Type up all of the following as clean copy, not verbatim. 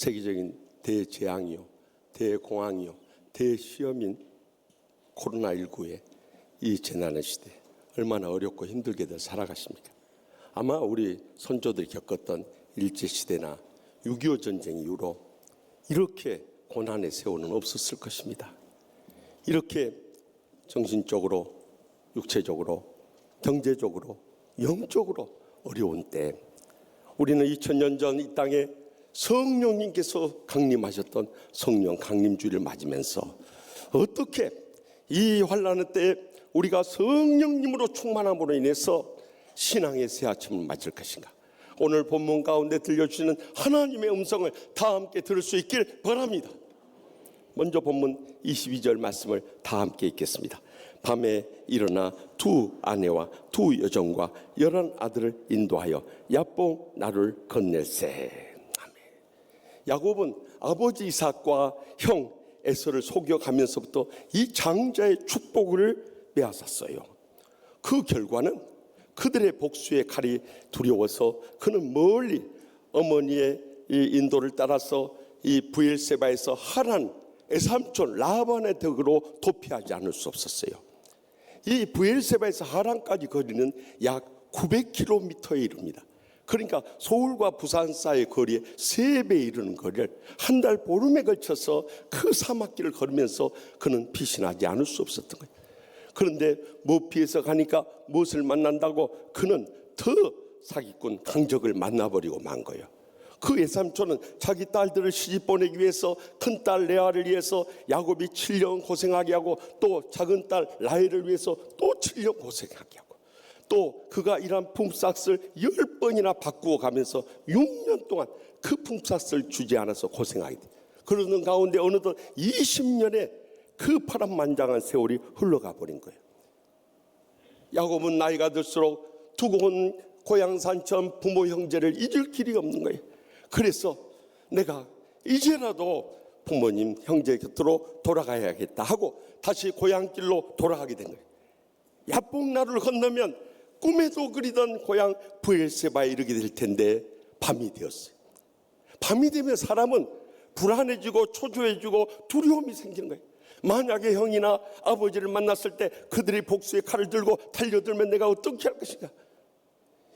세계적인 대재앙이요, 대공황이요, 대시험인 코로나19의 이 재난의 시대 얼마나 어렵고 힘들게들 살아가십니까? 아마 우리 선조들이 겪었던 일제시대나 6.25 전쟁 이후로 이렇게 고난의 세월은 없었을 것입니다. 이렇게 정신적으로, 육체적으로, 경제적으로, 영적으로 어려운 때 우리는 2000년 전 이 땅에 성령님께서 강림하셨던 성령 강림주일을 맞으면서 어떻게 이 환난의 때에 우리가 성령님으로 충만함으로 인해서 신앙의 새 아침을 맞을 것인가? 오늘 본문 가운데 들려주시는 하나님의 음성을 다 함께 들을 수 있길 바랍니다. 먼저 본문 22절 말씀을 다 함께 읽겠습니다. 밤에 일어나 두 아내와 두 여종과 11 아들을 인도하여 야복 나루를 건넬세. 아멘. 야곱은 아버지 이삭과 형 에서를 속여가면서부터 이 장자의 축복을 빼앗았어요. 그 결과는 그들의 복수의 칼이 두려워서 그는 멀리 어머니의 이 인도를 따라서 이 브엘세바에서 하란 애삼촌 라반의 덕으로 도피하지 않을 수 없었어요. 이 브엘세바에서 하란까지 거리는 약 900km에 이릅니다. 그러니까 서울과 부산 사이의 거리에 3배 이르는 거리를 한 달 보름에 걸쳐서 그 사막길을 걸으면서 그는 피신하지 않을 수 없었던 거예요. 그런데 모피에서 가니까 무엇을 만난다고 그는 더 사기꾼 강적을 만나버리고 만 거예요. 그 외삼촌은 자기 딸들을 시집 보내기 위해서 큰딸 레아를 위해서 야곱이 7년 고생하게 하고 또 작은 딸 라헬을 위해서 또 7년 고생하게 하고 또 그가 일한 품삯을 10번이나 바꾸어 가면서 6년 동안 그 품삯을 주지 않아서 고생하게 돼. 그러는 가운데 어느덧 20년의 그 파란만장한 세월이 흘러가 버린 거예요. 야곱은 나이가 들수록 두고 온 고향 산천 부모 형제를 잊을 길이 없는 거예요. 그래서 내가 이제라도 부모님 형제 곁으로 돌아가야겠다 하고 다시 고향길로 돌아가게 된 거예요. 야복나루를 건너면 꿈에도 그리던 고향 브엘세바에 이르게 될 텐데 밤이 되었어요. 밤이 되면 사람은 불안해지고 초조해지고 두려움이 생기는 거예요. 만약에 형이나 아버지를 만났을 때 그들이 복수의 칼을 들고 달려들면 내가 어떻게 할 것인가?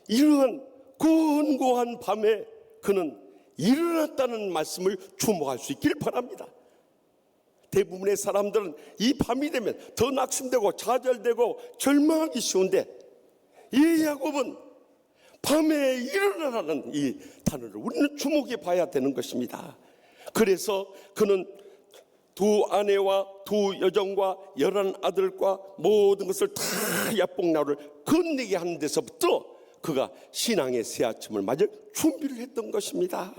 이러한 곤고한 밤에 그는 일어났다는 말씀을 주목할 수 있길 바랍니다. 대부분의 사람들은 이 밤이 되면 더 낙심되고 좌절되고 절망하기 쉬운데 이 야곱은 밤에 일어나라는 이 단어를 우리는 주목해 봐야 되는 것입니다. 그래서 그는 두 아내와 두 여종과 11 아들과 모든 것을 다 야복나루를 건네게 하는 데서부터 그가 신앙의 새 아침을 맞을 준비를 했던 것입니다.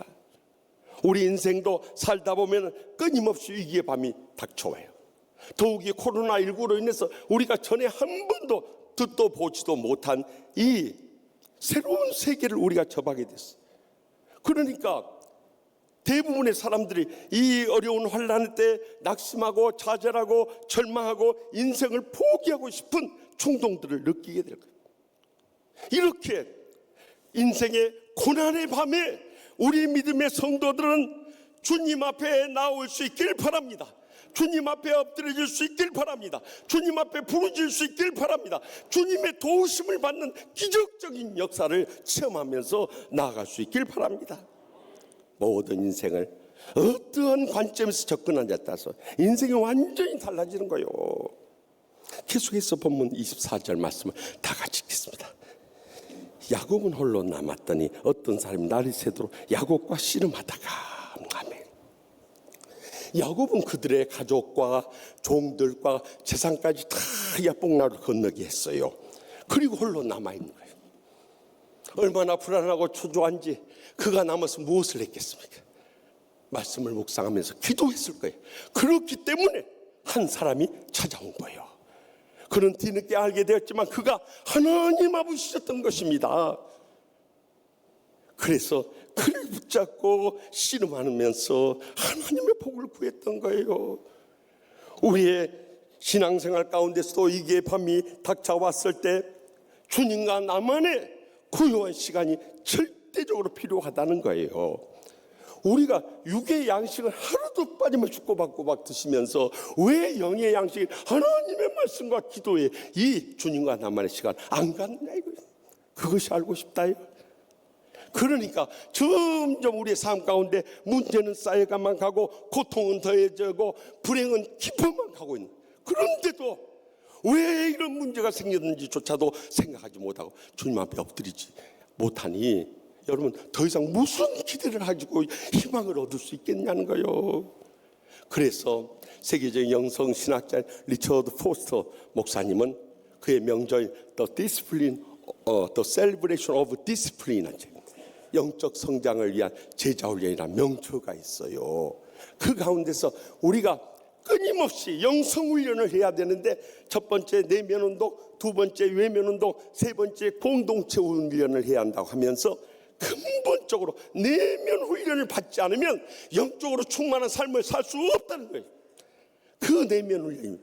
우리 인생도 살다 보면 끊임없이 위기의 밤이 닥쳐와요. 더욱이 코로나19로 인해서 우리가 전에 한 번도 듣도 보지도 못한 이 새로운 세계를 우리가 접하게 됐어요. 그러니까 대부분의 사람들이 이 어려운 환난 때 낙심하고 좌절하고 절망하고 인생을 포기하고 싶은 충동들을 느끼게 될 거예요. 이렇게 인생의 고난의 밤에 우리 믿음의 성도들은 주님 앞에 나올 수 있길 바랍니다. 주님 앞에 엎드려질 수 있길 바랍니다. 주님 앞에 부르질 수 있길 바랍니다. 주님의 도우심을 받는 기적적인 역사를 체험하면서 나아갈 수 있길 바랍니다. 모든 인생을 어떠한 관점에서 접근하냐에 따라서 인생이 완전히 달라지는 거예요. 계속해서 본문 24절 말씀을 다 같이 읽겠습니다. 야곱은 홀로 남았더니 어떤 사람이 날이 새도록 야곱과 씨름하다가 아멘. 야곱은 그들의 가족과 종들과 재산까지 다 야복나루를 건너게 했어요. 그리고 홀로 남아있는 거예요. 얼마나 불안하고 초조한지 그가 남아서 무엇을 했겠습니까? 말씀을 묵상하면서 기도했을 거예요. 그렇기 때문에 한 사람이 찾아온 거예요. 그는 뒤늦게 알게 되었지만 그가 하나님 아버지셨던 것입니다. 그래서 그를 붙잡고 씨름하면서 하나님의 복을 구했던 거예요. 우리의 신앙생활 가운데서도 위기의 밤이 닥쳐왔을 때 주님과 나만의 고요한 시간이 절대적으로 필요하다는 거예요. 우리가 육의 양식을 하루도 빠짐없이 꼬박꼬박 드시면서 왜 영의 양식, 하나님의 말씀과 기도에 이 주님과 나만의 시간 안 갖느냐 이거예요. 그것이 알고 싶다요. 그러니까 점점 우리의 삶 가운데 문제는 쌓여가만 가고 고통은 더해지고 불행은 깊어만 가고 있는, 그런데도 왜 이런 문제가 생겼는지조차도 생각하지 못하고 주님 앞에 엎드리지 못하니 여러분 더 이상 무슨 기대를 가지고 희망을 얻을 수 있겠냐는 거예요. 그래서 세계적인 영성 신학자 리처드 포스터 목사님은 그의 명저인 The Celebration of Discipline, 영적 성장을 위한 제자훈련이라는 명초가 있어요. 그 가운데서 우리가 끊임없이 영성훈련을 해야 되는데, 첫 번째 내면운동, 두 번째 외면운동, 세 번째 공동체 훈련을 해야 한다고 하면서 근본적으로 내면 훈련을 받지 않으면 영적으로 충만한 삶을 살 수 없다는 거예요. 그 내면 훈련이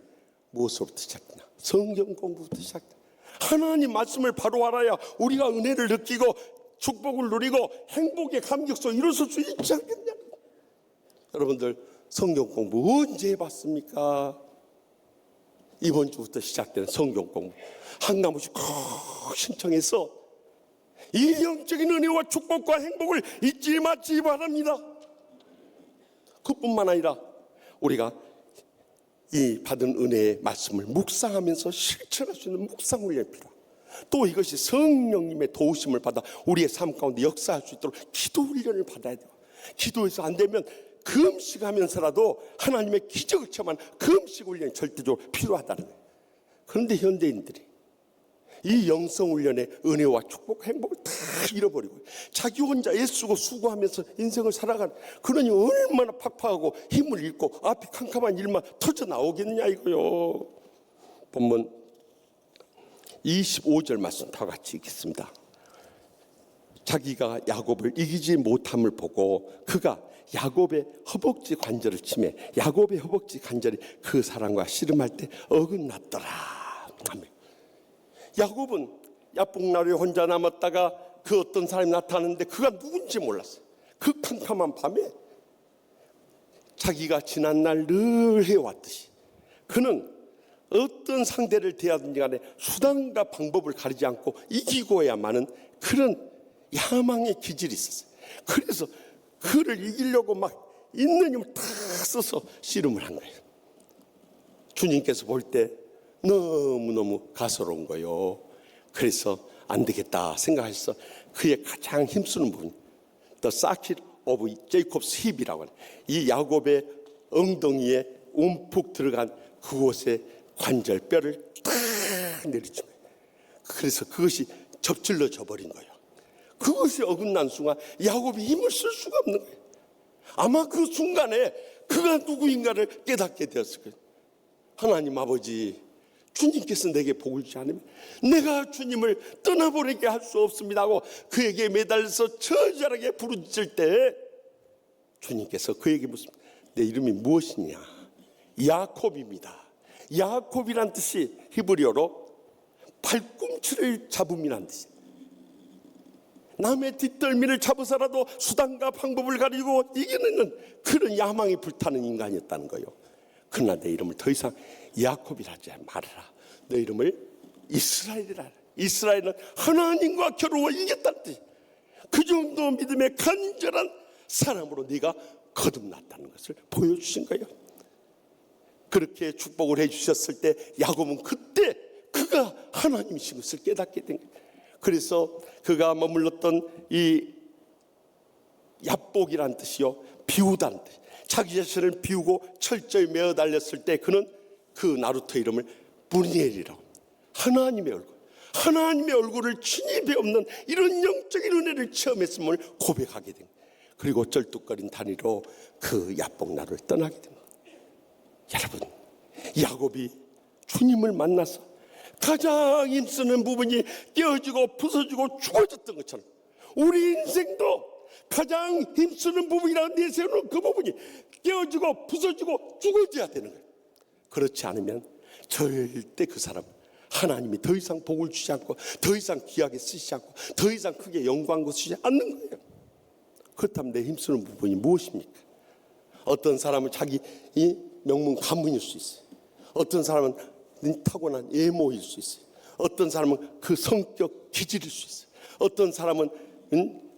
무엇으로부터 시작되냐? 성경 공부부터 시작된다. 하나님 말씀을 바로 알아야 우리가 은혜를 느끼고 축복을 누리고 행복의 감격소 이루어질 수 있지 않겠냐? 여러분들 성경 공부 언제 해봤습니까? 이번 주부터 시작되는 성경 공부 한 가문씩 꼭 신청해서 이 영적인 은혜와 축복과 행복을 잊지 마시기 바랍니다. 그뿐만 아니라 우리가 이 받은 은혜의 말씀을 묵상하면서 실천할 수 있는 묵상 훈련이 필요합니다. 또 이것이 성령님의 도우심을 받아 우리의 삶 가운데 역사할 수 있도록 기도 훈련을 받아야 돼요. 기도해서 안 되면 금식하면서라도 하나님의 기적을 체험하는 금식 훈련이 절대적으로 필요하다는 거예요. 그런데 현대인들이 이 영성 훈련의 은혜와 축복, 행복을 다 잃어버리고 자기 혼자 애쓰고 수고하면서 인생을 살아가는, 그러니 얼마나 팍팍하고 힘을 잃고 앞이 캄캄한 일만 터져 나오겠느냐 이거요. 본문 25절 말씀 다 같이 읽겠습니다. 자기가 야곱을 이기지 못함을 보고 그가 야곱의 허벅지 관절을 치매 야곱의 허벅지 관절이 그 사람과 씨름할 때 어긋났더라. 아멘. 야곱은 야복나루에 혼자 남았다가 그 어떤 사람이 나타났는데 그가 누군지 몰랐어요. 그 캄캄한 밤에 자기가 지난날 늘 해왔듯이 그는 어떤 상대를 대하든지 간에 수단과 방법을 가리지 않고 이기고야만은 그런 야망의 기질이 있었어요. 그래서 그를 이기려고 막 있는 힘을 다 써서 씨름을 한 거예요. 주님께서 볼 때 너무너무 가소로운 거예요. 그래서 안 되겠다 생각해서 그의 가장 힘쓰는 부분, The Socket of Jacob's Hip이라고 하는 이 야곱의 엉덩이에 움푹 들어간 그곳에 관절뼈를 딱 내리친 거예요. 그래서 그것이 접질러져 버린 거예요. 그것이 어긋난 순간 야곱이 힘을 쓸 수가 없는 거예요. 아마 그 순간에 그가 누구인가를 깨닫게 되었을 거예요. 하나님 아버지, 주님께서 내게 복을 주지 않으면 내가 주님을 떠나보내게 할 수 없습니다 하고 그에게 매달려서 처절하게 부르짖을 때 주님께서 그에게 묻습니다. 내 이름이 무엇이냐? 야곱입니다. 야곱이란 뜻이 히브리어로 팔꿈치를 잡음이란 뜻이에요. 남의 뒷덜미를 잡아서라도 수단과 방법을 가리고 이기는 그런 야망이 불타는 인간이었다는 거예요. 그러나 내 이름을 더 이상 야곱이라 하지 말아라. 내 이름을 이스라엘이라 하라. 이스라엘은 하나님과 겨루어 이겼다는 뜻. 그 정도 믿음의 간절한 사람으로 네가 거듭났다는 것을 보여주신 거예요. 그렇게 축복을 해주셨을 때 야곱은 그때 그가 하나님이신 것을 깨닫게 된 거예요. 그래서 그가 머물렀던 이 야복이란 뜻이요, 비우다는 뜻. 자기 자신을 비우고 철저히 메어 달렸을 때 그는 그 나루터 이름을 무니엘이라고, 하나님의 얼굴, 하나님의 얼굴을 친히 배우는 이런 영적인 은혜를 체험했음을 고백하게 된 거예요. 그리고 쩔뚝거린 다리로 그 야복나루를 떠나게 된 거예요. 여러분, 야곱이 주님을 만나서 가장 힘쓰는 부분이 깨어지고 부서지고 죽어졌던 것처럼 우리 인생도 가장 힘쓰는 부분이라고 내세우는 그 부분이 깨어지고 부서지고 죽어져야 되는 거예요. 그렇지 않으면 절대 그 사람 하나님이 더 이상 복을 주지 않고 더 이상 귀하게 쓰시지 않고 더 이상 크게 영광 거두지 않는 거예요. 그렇다면 내 힘쓰는 부분이 무엇입니까? 어떤 사람은 자기 이 명문 가문일 수 있어요. 어떤 사람은 타고난 예모일 수 있어요. 어떤 사람은 그 성격 기질일 수 있어요. 어떤 사람은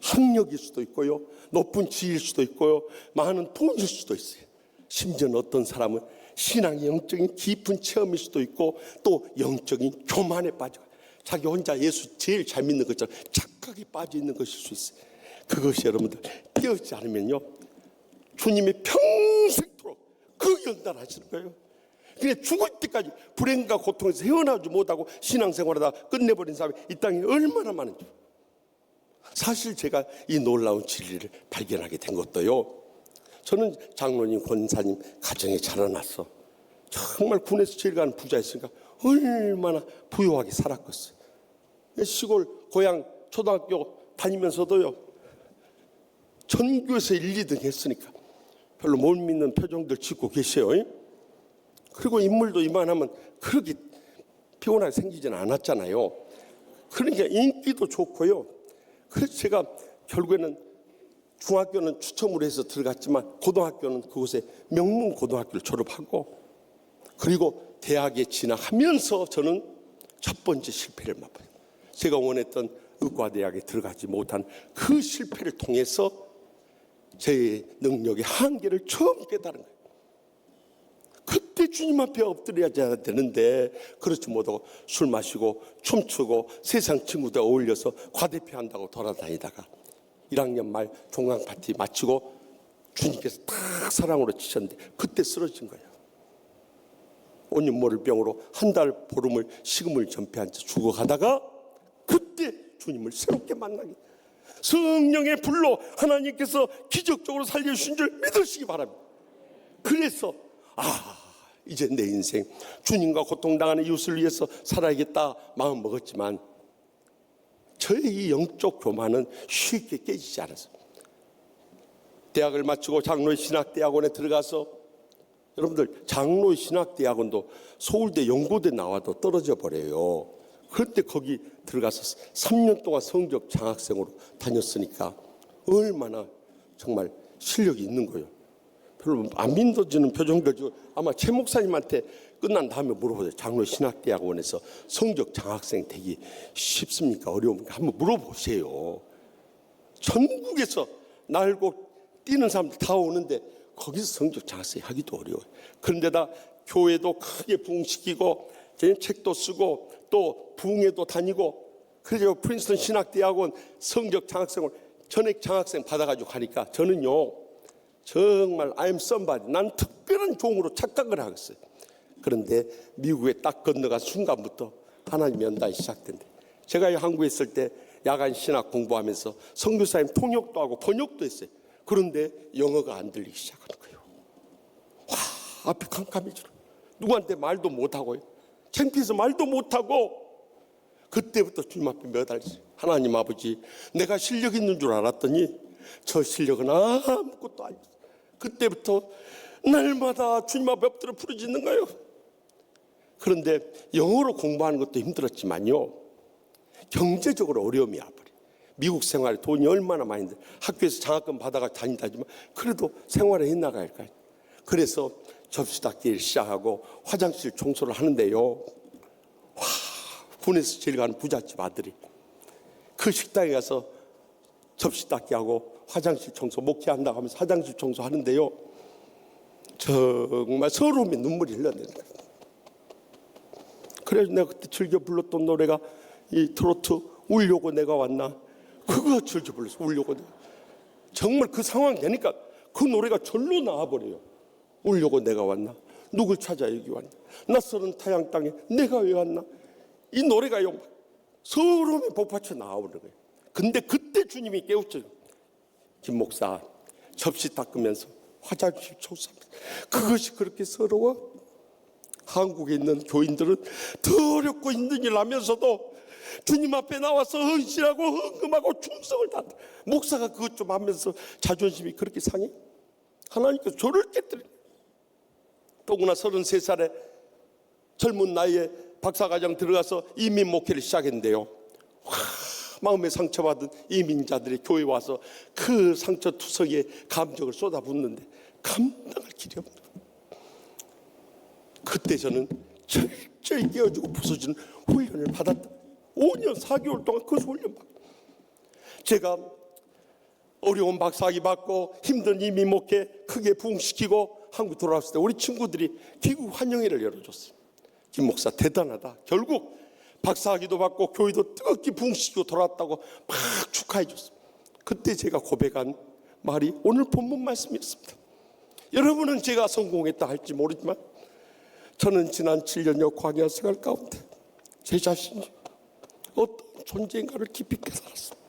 학력일 수도 있고요, 높은 지위일 수도 있고요, 많은 돈일 수도 있어요. 심지어는 어떤 사람은 신앙의 영적인 깊은 체험일 수도 있고, 또 영적인 교만에 빠져 자기 혼자 예수 제일 잘 믿는 것처럼 착각에 빠져 있는 것일 수 있어요. 그것이 여러분들 깨어지지 않으면요, 주님이 평생토록 그 연단하시는 거예요. 그냥 죽을 때까지 불행과 고통에서 헤어나오지 못하고 신앙생활하다 끝내버린 사람이 이 땅에 얼마나 많은지. 사실 제가 이 놀라운 진리를 발견하게 된 것도요, 저는 장로님, 권사님 가정에 자라났어. 정말 군에서 제일 가는 부자였으니까 얼마나 부유하게 살았겠어요. 시골 고향 초등학교 다니면서도요, 전교에서 1, 2등 했으니까 별로 못 믿는 표정들 짓고 계세요. 그리고 인물도 이만하면 그렇게 피곤하게 생기지는 않았잖아요. 그러니까 인기도 좋고요. 그래서 제가 결국에는 중학교는 추첨으로 해서 들어갔지만 고등학교는 그곳에 명문 고등학교를 졸업하고, 그리고 대학에 진학하면서 저는 첫 번째 실패를 맛봐요. 제가 원했던 의과대학에 들어가지 못한 그 실패를 통해서 제 능력의 한계를 처음 깨달은 거예요. 그때 주님 앞에 엎드려야 되는데 그렇지 못하고 술 마시고 춤추고 세상 친구들 어울려서 과대표한다고 돌아다니다가 1학년 말 종강 파티 마치고 주님께서 딱 사랑으로 치셨는데 그때 쓰러진 거예요. 온유 모를 병으로 한 달 보름을 식음을 전폐한 채 죽어가다가 그때 주님을 새롭게 만나게, 성령의 불로 하나님께서 기적적으로 살려주신 줄 믿으시기 바랍니다. 그래서 이제 내 인생 주님과 고통당하는 이웃을 위해서 살아야겠다 마음 먹었지만, 저의 이 영적 교만은 쉽게 깨지지 않았어요. 대학을 마치고 장로의 신학대학원에 들어가서, 여러분들 장로의 신학대학원도 서울대 연고대 나와도 떨어져 버려요. 그때 거기 들어가서 3년 동안 성적 장학생으로 다녔으니까 얼마나 정말 실력이 있는 거예요. 별로 안 믿어지는 표정들 지고 아마 최 목사님한테 끝난 다음에 물어보세요. 장로 신학대학원에서 성적 장학생 되기 쉽습니까? 어려웁니까? 한번 물어보세요. 전국에서 날고 뛰는 사람들 다 오는데 거기서 성적 장학생 하기도 어려워요. 그런데다 교회도 크게 부흥시키고 책도 쓰고 또 부흥회도 다니고, 그래서 프린스턴 신학대학원 성적 장학생을 전액 장학생 받아가지고 가니까 저는요 정말 I'm somebody, 난 특별한 종으로 착각을 하겠어요. 그런데 미국에 딱 건너간 순간부터 하나님 연단이 시작된대. 제가 한국에 있을 때 야간 신학 공부하면서 선교사님 통역도 하고 번역도 했어요. 그런데 영어가 안 들리기 시작하는 거예요. 와, 앞이 캄캄해지고 누구한테 말도 못하고요, 창피해서 말도 못하고, 그때부터 주님 앞에 매달렸어요. 하나님 아버지, 내가 실력 있는 줄 알았더니 저 실력은 아무것도 아니었어요. 그때부터 날마다 주님 앞에 엎드려 부르짖는 거예요. 그런데 영어로 공부하는 것도 힘들었지만요, 경제적으로 어려움이 와버려요. 미국 생활에 돈이 얼마나 많이 드는데 학교에서 장학금 받아가 다닌다지만 그래도 생활을 해나가야 할까요? 그래서 접시 닦기를 시작하고 화장실 청소를 하는데요, 군에서 제일 가는 부잣집 아들이 그 식당에 가서 접시 닦기 하고 화장실 청소 목회한다고 하면서 화장실 청소하는데요, 정말 서러움에 눈물이 흘러내는 거예요. 그래서 내가 그때 즐겨 불렀던 노래가 이 트로트 울려고 내가 왔나, 그거 즐겨 불렀어. 울려고 내가. 정말 그 상황 되니까 그 노래가 절로 나와버려요. 울려고 내가 왔나, 누굴 찾아 여기 왔나, 낯설은 타양 땅에 내가 왜 왔나, 이 노래가요 서러움에 복받쳐 나오는 거예요. 근데 그때 주님이 깨우쳐요. 김 목사, 접시 닦으면서 화장실 청소합니다. 그것이 그렇게 서러워? 한국에 있는 교인들은 더 어렵고 힘든 일 하면서도 주님 앞에 나와서 헌신하고 헌금하고 충성을 다한다. 목사가 그것 좀 하면서 자존심이 그렇게 상해? 하나님께서 저를 깨뜨려. 더구나 33살에 젊은 나이에 박사과정 들어가서 이민 목회를 시작했는데요, 마음에 상처받은 이민자들이 교회에 와서 그 상처투성이의 감정을 쏟아붓는데 감당할 길이 없는 거예요. 그때 저는 철저히 깨어주고 부서지는 훈련을 받았다. 5년 4개월 동안 그 훈련 받고, 제가 어려운 박사학위 받고 힘든 이민 목회 크게 부흥시키고 한국 돌아왔을 때 우리 친구들이 귀국 환영회를 열어줬어요. 김 목사 대단하다, 결국 박사학위도 받고 교회도 뜨겁게 부흥시키고 돌아왔다고 막 축하해 줬어요. 그때 제가 고백한 말이 오늘 본문 말씀이었습니다. 여러분은 제가 성공했다 할지 모르지만 저는 지난 7년여 광야 생활 가운데 제 자신이 어떤 존재인가를 깊이 깨달았습니다.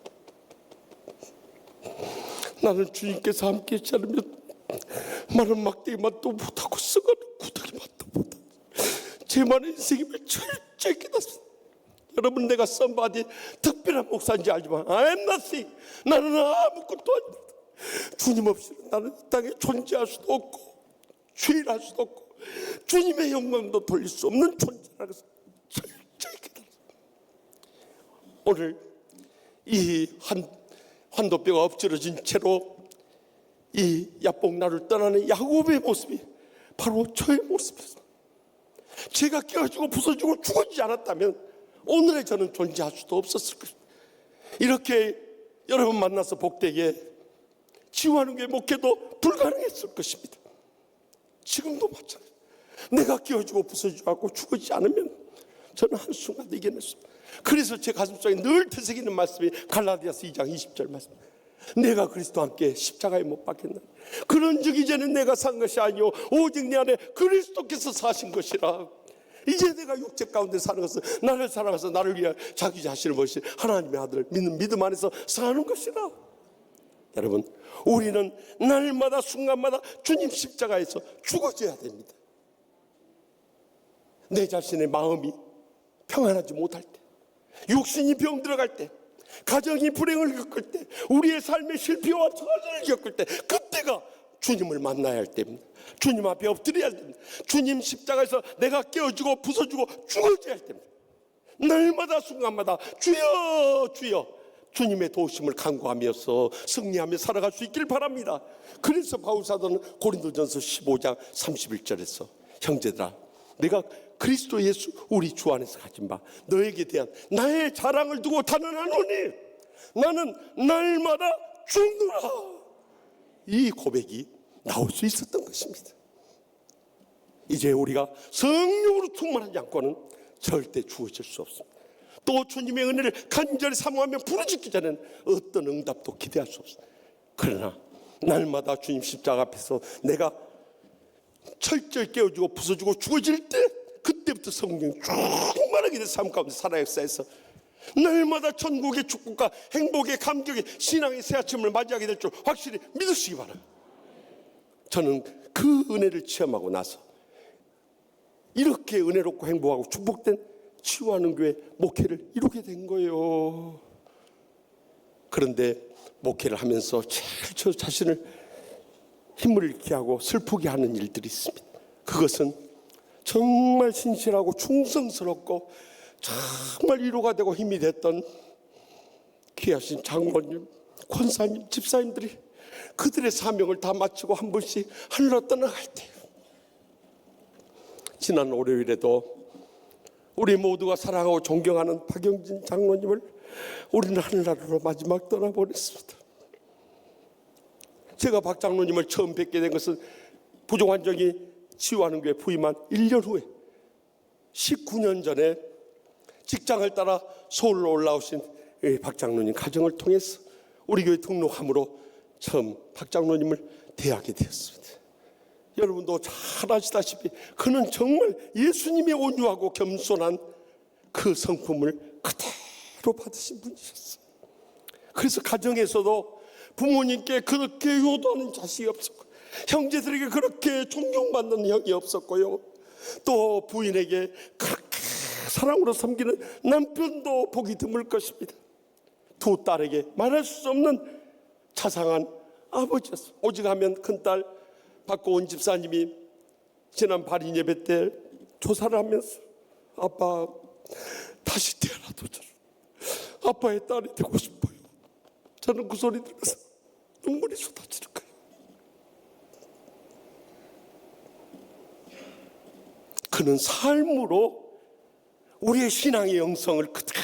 나는 주님께서 함께 하지 않으면 많은 막대기 맛도 못하고 썩어는 구더기 맛도 못하고 제 많은 인생임을 철저히 깨닫습니다. 여러분, 내가 썸바디 특별한 목사인지 알지만 I am nothing. 나는 아무것도 아닙니다. 주님 없이는 나는 이 땅에 존재할 수도 없고 주일할 수도 없고 주님의 영광도 돌릴 수 없는 존재라는 것을 철저히 깨달았습니다. 오늘 이 환도뼈가 엎질러진 채로 이 야복나루를 떠나는 야곱의 모습이 바로 저의 모습이었습니다. 제가 깨어지고 부서지고 죽어지지 않았다면 오늘의 저는 존재할 수도 없었을 것입니다. 이렇게 여러분 만나서 복되게 치유하는 게 목회도 불가능했을 것입니다. 지금도 마찬가지. 내가 깨어지고 부서지지 않고 죽어지지 않으면 저는 한순간 이겨냈습니다. 그래서 제 가슴속에 늘 되새기는 말씀이 갈라디아서 2장 20절 말씀. 내가 그리스도와 함께 십자가에 못 박혔나. 그런즉 이제는 내가 산 것이 아니요 오직 내 안에 그리스도께서 사신 것이라. 이제 내가 육체 가운데 사는 것은 나를 사랑해서 나를 위해 자기 자신을 버리신 하나님의 아들을 믿는 믿음 안에서 사는 것이라. 여러분, 우리는 날마다 순간마다 주님 십자가에서 죽어져야 됩니다. 내 자신의 마음이 평안하지 못할 때, 육신이 병들어갈 때, 가정이 불행을 겪을 때, 우리의 삶의 실패와 저주를 겪을 때, 그때가 주님을 만나야 할 때입니다. 주님 앞에 엎드려야 할 때입니다. 주님 십자가에서 내가 깨어지고 부서지고 죽어져야 할 때입니다. 날마다 순간마다 주여 주여 주님의 도우심을 간구하면서 승리하며 살아갈 수 있길 바랍니다. 그래서 바울사도는 고린도전서 15장 31절에서 형제들아, 내가 그리스도 예수 우리 주 안에서 가진 바 너에게 대한 나의 자랑을 두고 단언하노니 나는 날마다 죽노라. 이 고백이 나올 수 있었던 것입니다. 이제 우리가 성령으로 충만하지 않고는 절대 주어질 수 없습니다. 또 주님의 은혜를 간절히 사모하며 부르짖기 전에는 어떤 응답도 기대할 수 없습니다. 그러나 날마다 주님 십자가 앞에서 내가 철저히 깨어지고 부서지고 죽어질 때, 그때부터 성령이 충만하게 된 삶 가운데 살아 역사해서 날마다 천국의 축복과 행복의 감격의 신앙의 새 아침을 맞이하게 될 줄 확실히 믿으시기 바랍니다. 저는 그 은혜를 체험하고 나서 이렇게 은혜롭고 행복하고 축복된 치유하는 교회 목회를 이루게 된 거예요. 그런데 목회를 하면서 제일 저 자신을 힘을 잃게 하고 슬프게 하는 일들이 있습니다. 그것은 정말 신실하고 충성스럽고 정말 위로가 되고 힘이 됐던 귀하신 장로님, 권사님, 집사님들이 그들의 사명을 다 마치고 한 분씩 하늘로 떠나갈 때, 지난 월요일에도 우리 모두가 사랑하고 존경하는 박영진 장로님을 우리는 하늘나라로 마지막 떠나보냈습니다. 제가 박 장로님을 처음 뵙게 된 것은 부종환정이 치유하는 교회 부임한 1년 후에 19년 전에 직장을 따라 서울로 올라오신 박 장로님 가정을 통해서 우리 교회 등록함으로 처음 박 장로님을 대하게 되었습니다. 여러분도 잘 아시다시피 그는 정말 예수님의 온유하고 겸손한 그 성품을 그대로 받으신 분이셨어요. 그래서 가정에서도 부모님께 그렇게 효도하는 자식이 없었고, 형제들에게 그렇게 존경받는 형이 없었고요, 또 부인에게 그렇게 사랑으로 섬기는 남편도 보기 드물 것입니다. 두 딸에게 말할 수 없는 자상한 아버지였어요. 오직 하면 큰딸 박고은 집사님이 지난 발인 예배 때 조사를 하면서 아빠 다시 태어나도 저를 아빠의 딸이 되고 싶어요. 저는 그 소리 들으면서 눈물이 쏟아지는 거예요. 그는 삶으로 우리의 신앙의 영성을 그대로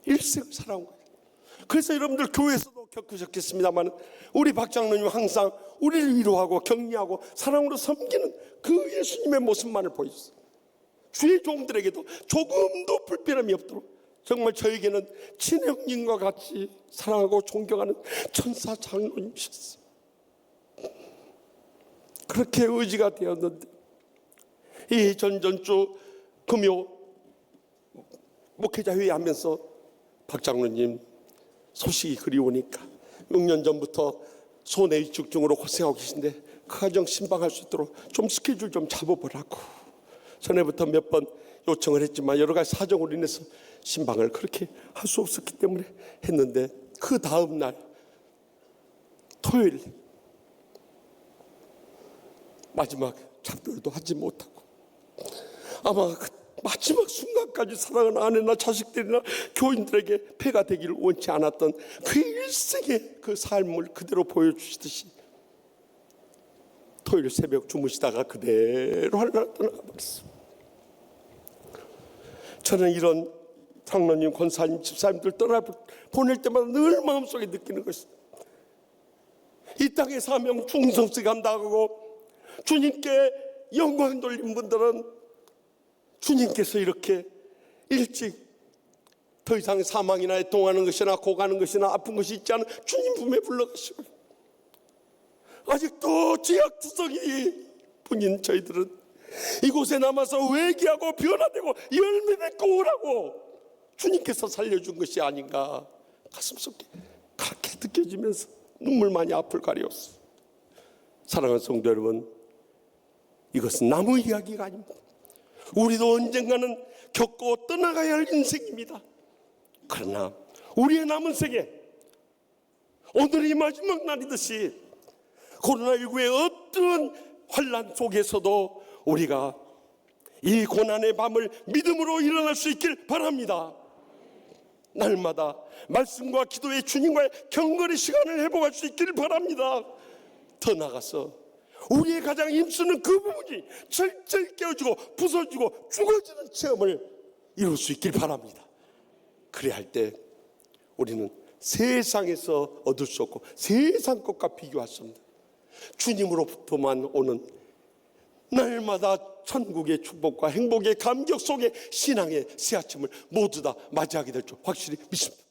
일생을 살아온 거예요. 그래서 여러분들 교회에서도 겪으셨겠습니다만 우리 박 장로님 항상 우리를 위로하고 격려하고 사랑으로 섬기는 그 예수님의 모습만을 보여줬어요. 주의 종들에게도 조금도 불편함이 없도록 정말 저에게는 친형님과 같이 사랑하고 존경하는 천사 장로님이셨어요. 그렇게 의지가 되었는데 이 전전주 금요 목회자 회의하면서 박 장로님 소식이 그리우니까 6년 전부터 소뇌위축증으로 고생하고 계신데 그 가정 신방할 수 있도록 좀 스케줄 좀 잡아보라고 전에부터 몇 번 요청을 했지만 여러 가지 사정으로 인해서 신방을 그렇게 할 수 없었기 때문에 했는데 그 다음 날 토요일 마지막 작별도 하지 못하고 아마 그 마지막 순간까지 사랑하는 아내나 자식들이나 교인들에게 폐가 되기를 원치 않았던 그 일생의 그 삶을 그대로 보여주시듯이 토요일 새벽 주무시다가 그대로 하늘나라 떠나가버렸어요. 저는 이런 장로님, 권사님, 집사님들 떠나보낼 때마다 늘 마음속에 느끼는 것입니다. 이 땅의 사명 충성스레 감당하고 주님께 영광 돌린 분들은 주님께서 이렇게 일찍 더 이상 사망이나 애통하는 것이나 고가는 것이나 아픈 것이 있지 않은 주님 품에 불러가시고 아직도 죄악투성이 뿐인 저희들은 이곳에 남아서 회개하고 변화되고 열매 맺고 오라고 주님께서 살려준 것이 아닌가 가슴속에 그렇게 느껴지면서 눈물만이 앞을 가려웠어요. 사랑하는 성도 여러분, 이것은 나무 이야기가 아닙니다. 우리도 언젠가는 겪고 떠나가야 할 인생입니다. 그러나 우리의 남은 생에 오늘이 마지막 날이듯이 코로나19의 어떤 환난 속에서도 우리가 이 고난의 밤을 믿음으로 일어날 수 있길 바랍니다. 날마다 말씀과 기도의 주님과의 경건의 시간을 회복할 수 있길 바랍니다. 더 나아가서 우리의 가장 힘쓰는 그 부분이 철저히 깨어지고 부서지고 죽어지는 체험을 이룰 수 있길 바랍니다. 그래야 할 때 우리는 세상에서 얻을 수 없고 세상 것과 비교할 수 없는 주님으로부터만 오는 날마다 천국의 축복과 행복의 감격 속에 신앙의 새 아침을 모두 다 맞이하게 될 줄 확실히 믿습니다.